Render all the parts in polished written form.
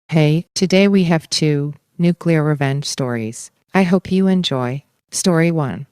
Hey, today we have two nuclear revenge stories. I hope you enjoy. Story 1.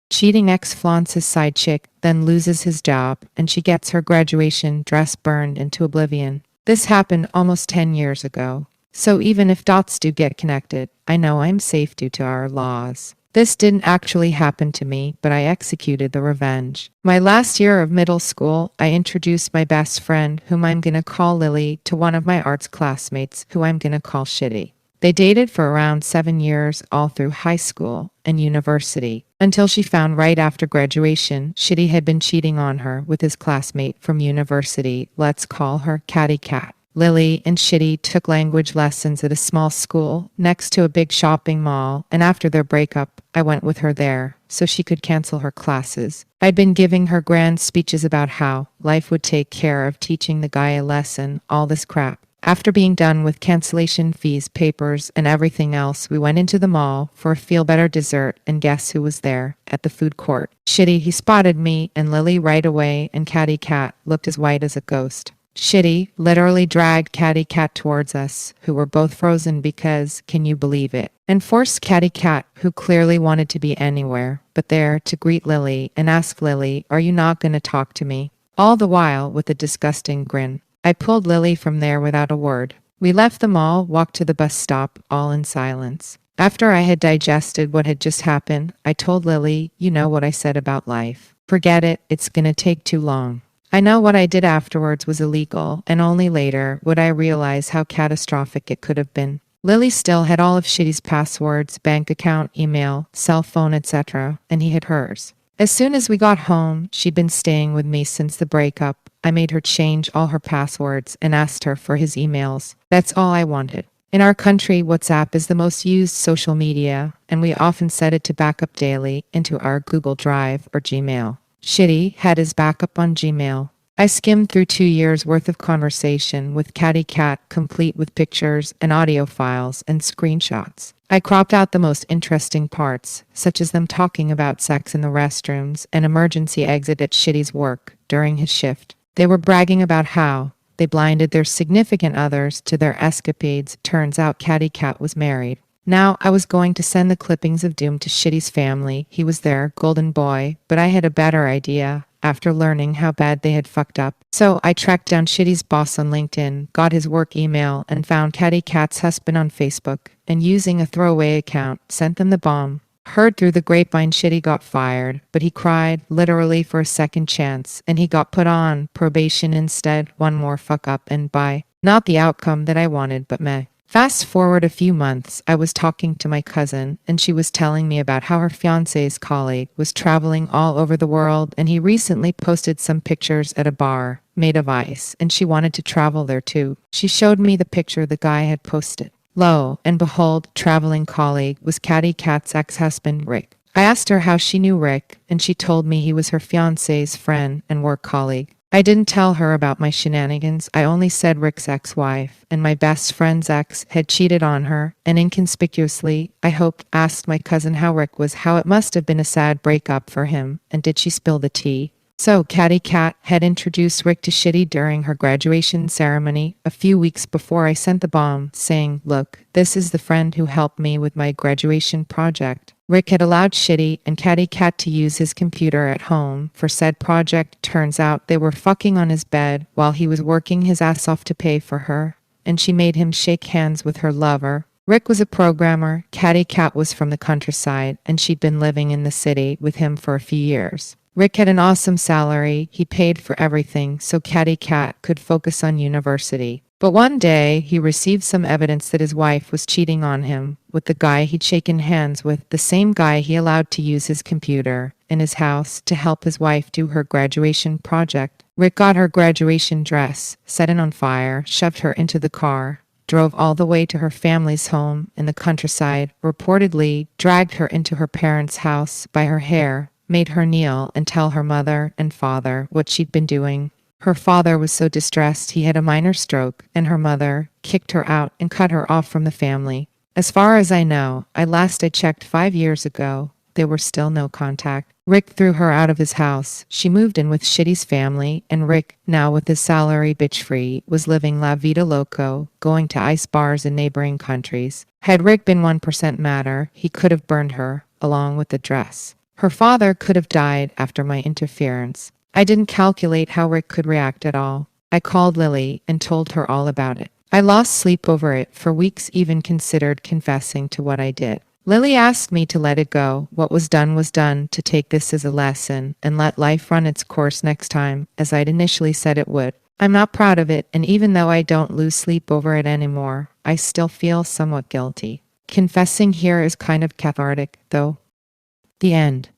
Cheating ex flaunts his side chick, then loses his job, and she gets her graduation dress burned into oblivion. This happened almost 10 years ago. So even if dots do get connected, I know I'm safe due to our laws. This didn't actually happen to me, but I executed the revenge. My last year of middle school, I introduced my best friend, whom I'm gonna call Lily, to one of my arts classmates, who I'm gonna call Shitty. They dated for around 7 years all through high school and university, until she found right after graduation Shitty had been cheating on her with his classmate from university. Let's call her Catty Cat. Lily and Shitty took language lessons at a small school next to a big shopping mall, and after their breakup, I went with her there so she could cancel her classes. I'd been giving her grand speeches about how life would take care of teaching the guy a lesson, all this crap. After being done with cancellation fees, papers, and everything else, we went into the mall for a feel-better dessert, and guess who was there? At the food court. Shitty, he spotted me and Lily right away, and Catty Cat looked as white as a ghost. Shitty literally dragged Catty Cat towards us, who were both frozen because, can you believe it? And forced Catty Cat, who clearly wanted to be anywhere but there, to greet Lily and ask Lily, "Are you not going to talk to me?" All the while with a disgusting grin. I pulled Lily from there without a word. We left the mall, walked to the bus stop, all in silence. After I had digested what had just happened, I told Lily, "You know what I said about life. Forget it, it's gonna take too long." I know what I did afterwards was illegal, and only later would I realize how catastrophic it could have been. Lily still had all of Shitty's passwords, bank account, email, cell phone, etc., and he had hers. As soon as we got home, she'd been staying with me since the breakup. I made her change all her passwords and asked her for his emails. That's all I wanted. In our country, WhatsApp is the most used social media, and we often set it to backup daily into our Google Drive or Gmail. Shitty had his backup on Gmail. I skimmed through 2 years worth of conversation with Catty Cat, complete with pictures and audio files and screenshots. I cropped out the most interesting parts, such as them talking about sex in the restrooms and emergency exit at Shitty's work during his shift. They were bragging about how they blinded their significant others to their escapades. Turns out Catty Cat was married. Now I was going to send the clippings of doom to Shitty's family. He was their golden boy, but I had a better idea after learning how bad they had fucked up. So I tracked down Shitty's boss on LinkedIn, got his work email, and found Catty Cat's husband on Facebook, and using a throwaway account, sent them the bomb. Heard through the grapevine Shitty got fired, but he cried literally for a second chance, and he got put on probation instead. One more fuck up and bye. Not the outcome that I wanted, but meh. Fast forward a few months, I was talking to my cousin, and she was telling me about how her fiancé's colleague was traveling all over the world, and he recently posted some pictures at a bar made of ice, and she wanted to travel there too. She showed me the picture the guy had posted. Lo and behold, traveling colleague was Catty Cat's ex-husband, Rick. I asked her how she knew Rick, and she told me he was her fiancé's friend and work colleague. I didn't tell her about my shenanigans. I only said Rick's ex-wife and my best friend's ex had cheated on her, and inconspicuously, I asked my cousin how Rick was, how it must have been a sad breakup for him, and did she spill the tea? So Catty Cat had introduced Rick to Shitty during her graduation ceremony a few weeks before I sent the bomb, saying, "Look, this is the friend who helped me with my graduation project." Rick had allowed Shitty and Catty Cat to use his computer at home for said project. Turns out they were fucking on his bed while he was working his ass off to pay for her, and she made him shake hands with her lover. Rick was a programmer, Catty Cat was from the countryside, and she'd been living in the city with him for a few years. Rick had an awesome salary, he paid for everything so Catty Cat could focus on university. But one day, he received some evidence that his wife was cheating on him with the guy he'd shaken hands with, the same guy he allowed to use his computer in his house to help his wife do her graduation project. Rick got her graduation dress, set it on fire, shoved her into the car, drove all the way to her family's home in the countryside, reportedly dragged her into her parents' house by her hair, made her kneel and tell her mother and father what she'd been doing. Her father was so distressed he had a minor stroke, and her mother kicked her out and cut her off from the family. As far as I know, I checked 5 years ago, there were still no contact. Rick threw her out of his house. She moved in with Shitty's family, and Rick, now with his salary bitch free, was living la vida loco, going to ice bars in neighboring countries. Had Rick been 1% madder, he could have burned her, along with the dress. Her father could have died after my interference. I didn't calculate how Rick could react at all. I called Lily and told her all about it. I lost sleep over it for weeks, even considered confessing to what I did. Lily asked me to let it go. What was done, to take this as a lesson and let life run its course next time, as I'd initially said it would. I'm not proud of it, and even though I don't lose sleep over it anymore, I still feel somewhat guilty. Confessing here is kind of cathartic, though. The end.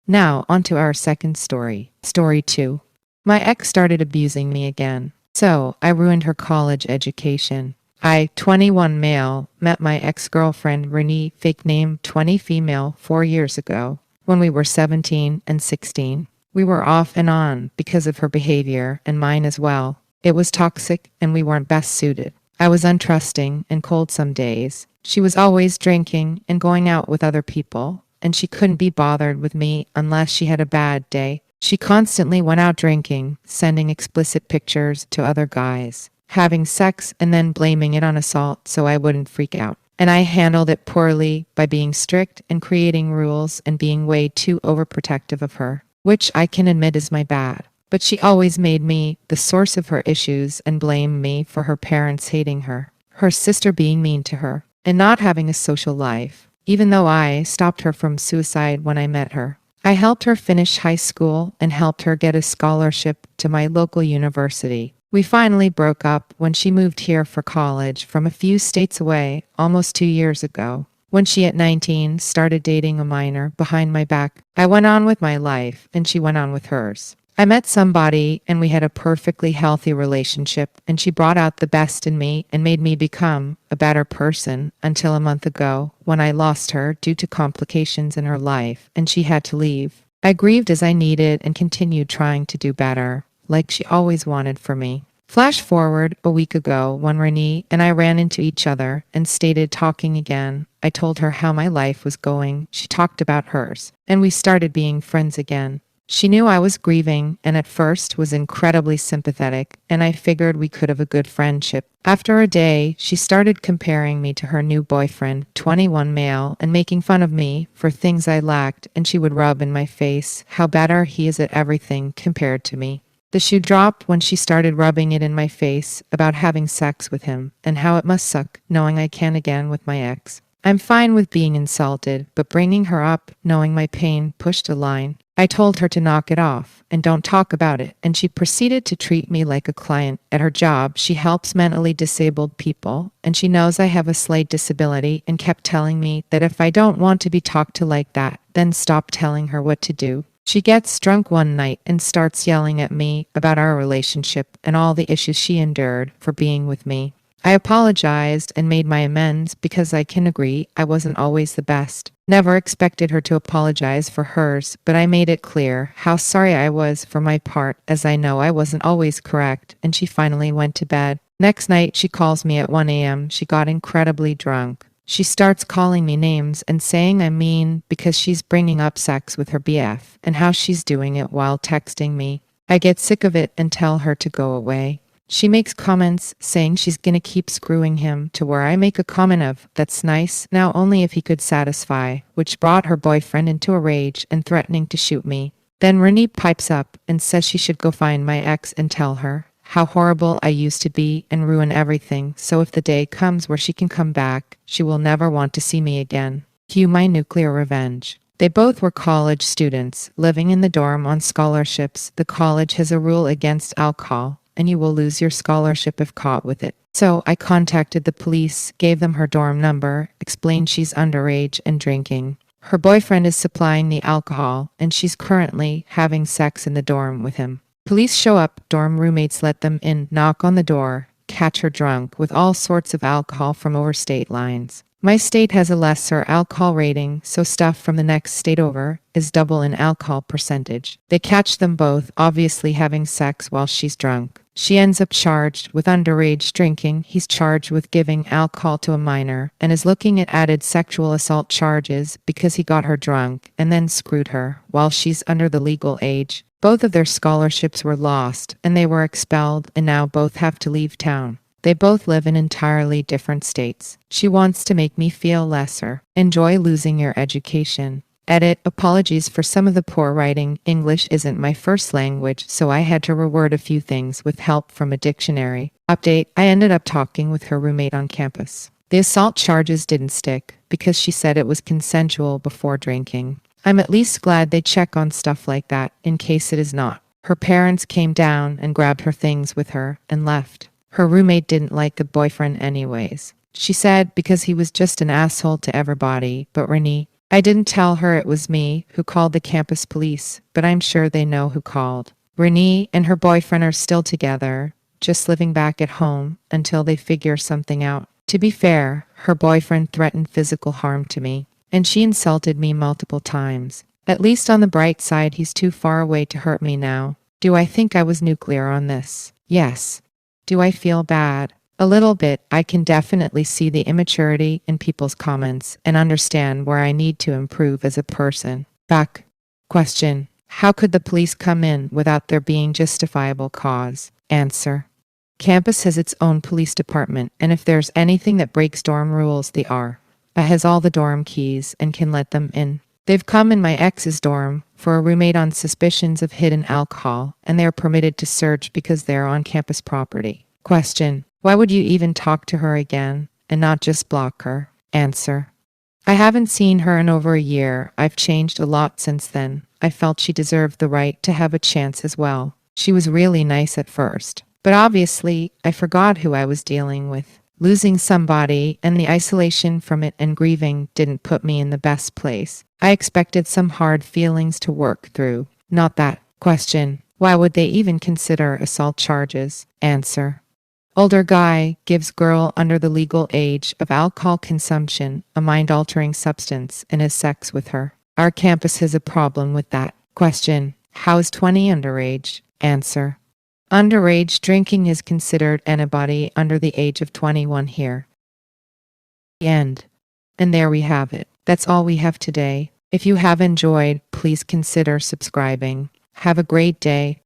Now, on to our second story. Story 2. My ex started abusing me again. So, I ruined her college education. I, 21 male, met my ex-girlfriend Renee, fake name 20 female, 4 years ago, when we were 17 and 16. We were off and on because of her behavior, and mine as well. It was toxic, and we weren't best suited. I was untrusting and cold some days. She was always drinking and going out with other people, and she couldn't be bothered with me unless she had a bad day. She constantly went out drinking, sending explicit pictures to other guys, having sex and then blaming it on assault so I wouldn't freak out. And I handled it poorly by being strict and creating rules and being way too overprotective of her, which I can admit is my bad. But she always made me the source of her issues and blamed me for her parents hating her, her sister being mean to her, and not having a social life, even though I stopped her from suicide when I met her. I helped her finish high school and helped her get a scholarship to my local university. We finally broke up when she moved here for college from a few states away almost 2 years ago. When she at 19 started dating a minor behind my back, I went on with my life and she went on with hers. I met somebody and we had a perfectly healthy relationship, and she brought out the best in me and made me become a better person until a month ago when I lost her due to complications in her life and she had to leave. I grieved as I needed and continued trying to do better, like she always wanted for me. Flash forward a week ago when Renee and I ran into each other and started talking again. I told her how my life was going. She talked about hers, and we started being friends again. She knew I was grieving and at first was incredibly sympathetic, and I figured we could have a good friendship. After a day, she started comparing me to her new boyfriend, 21 male, and making fun of me for things I lacked, and she would rub in my face how better he is at everything compared to me. The shoe dropped when she started rubbing it in my face about having sex with him and how it must suck knowing I can't again with my ex. I'm fine with being insulted, but bringing her up, knowing my pain, pushed a line. I told her to knock it off and don't talk about it, and she proceeded to treat me like a client. At her job, she helps mentally disabled people, and she knows I have a slight disability and kept telling me that if I don't want to be talked to like that, then stop telling her what to do. She gets drunk one night and starts yelling at me about our relationship and all the issues she endured for being with me. I apologized and made my amends because I can agree I wasn't always the best. Never expected her to apologize for hers, but I made it clear how sorry I was for my part, as I know I wasn't always correct, and she finally went to bed. Next night, she calls me at 1 a.m. She got incredibly drunk. She starts calling me names and saying I'm mean because she's bringing up sex with her BF and how she's doing it while texting me. I get sick of it and tell her to go away. She makes comments saying she's gonna keep screwing him, to where I make a comment of, "That's nice, now only if he could satisfy," which brought her boyfriend into a rage and threatening to shoot me. Then Renee pipes up and says she should go find my ex and tell her how horrible I used to be and ruin everything, so if the day comes where she can come back, she will never want to see me again. Cue my nuclear revenge. They both were college students, living in the dorm on scholarships. The college has a rule against alcohol, and you will lose your scholarship if caught with it. So I contacted the police, gave them her dorm number, explained she's underage and drinking. Her boyfriend is supplying the alcohol, and she's currently having sex in the dorm with him. Police show up, dorm roommates let them in, knock on the door, catch her drunk with all sorts of alcohol from over state lines. My state has a lesser alcohol rating, so stuff from the next state over is double in alcohol percentage. They catch them both, obviously having sex while she's drunk. She ends up charged with underage drinking. He's charged with giving alcohol to a minor and is looking at added sexual assault charges because he got her drunk and then screwed her while she's under the legal age. Both of their scholarships were lost and they were expelled and now both have to leave town. They both live in entirely different states. She wants to make me feel lesser. Enjoy losing your education. Edit. Apologies for some of the poor writing. English isn't my first language, so I had to reword a few things with help from a dictionary. Update. I ended up talking with her roommate on campus. The assault charges didn't stick because she said it was consensual before drinking. I'm at least glad they check on stuff like that in case it is not. Her parents came down and grabbed her things with her and left. Her roommate didn't like the boyfriend anyways. She said because he was just an asshole to everybody, but Renee, I didn't tell her it was me who called the campus police, but I'm sure they know who called. Renee and her boyfriend are still together, just living back at home until they figure something out. To be fair, her boyfriend threatened physical harm to me, and she insulted me multiple times. At least on the bright side, he's too far away to hurt me now. Do I think I was nuclear on this? Yes. Do I feel bad? A little bit. I can definitely see the immaturity in people's comments and understand where I need to improve as a person. Back. Question. How could the police come in without there being justifiable cause? Answer. Campus has its own police department, and if there's anything that breaks dorm rules, they are. It has all the dorm keys and can let them in. They've come in my ex's dorm for a roommate on suspicions of hidden alcohol, and they are permitted to search because they're on campus property. Question. Why would you even talk to her again and not just block her? Answer. I haven't seen her in over a year. I've changed a lot since then. I felt she deserved the right to have a chance as well. She was really nice at first, but obviously I forgot who I was dealing with. Losing somebody and the isolation from it and grieving didn't put me in the best place. I expected some hard feelings to work through. Not that. Question. Why would they even consider assault charges? Answer. Older guy gives girl under the legal age of alcohol consumption a mind-altering substance and has sex with her. Our campus has a problem with that. Question. How is 20 underage? Answer. Underage drinking is considered anybody under the age of 21 here. The end. And there we have it. That's all we have today. If you have enjoyed, please consider subscribing. Have a great day.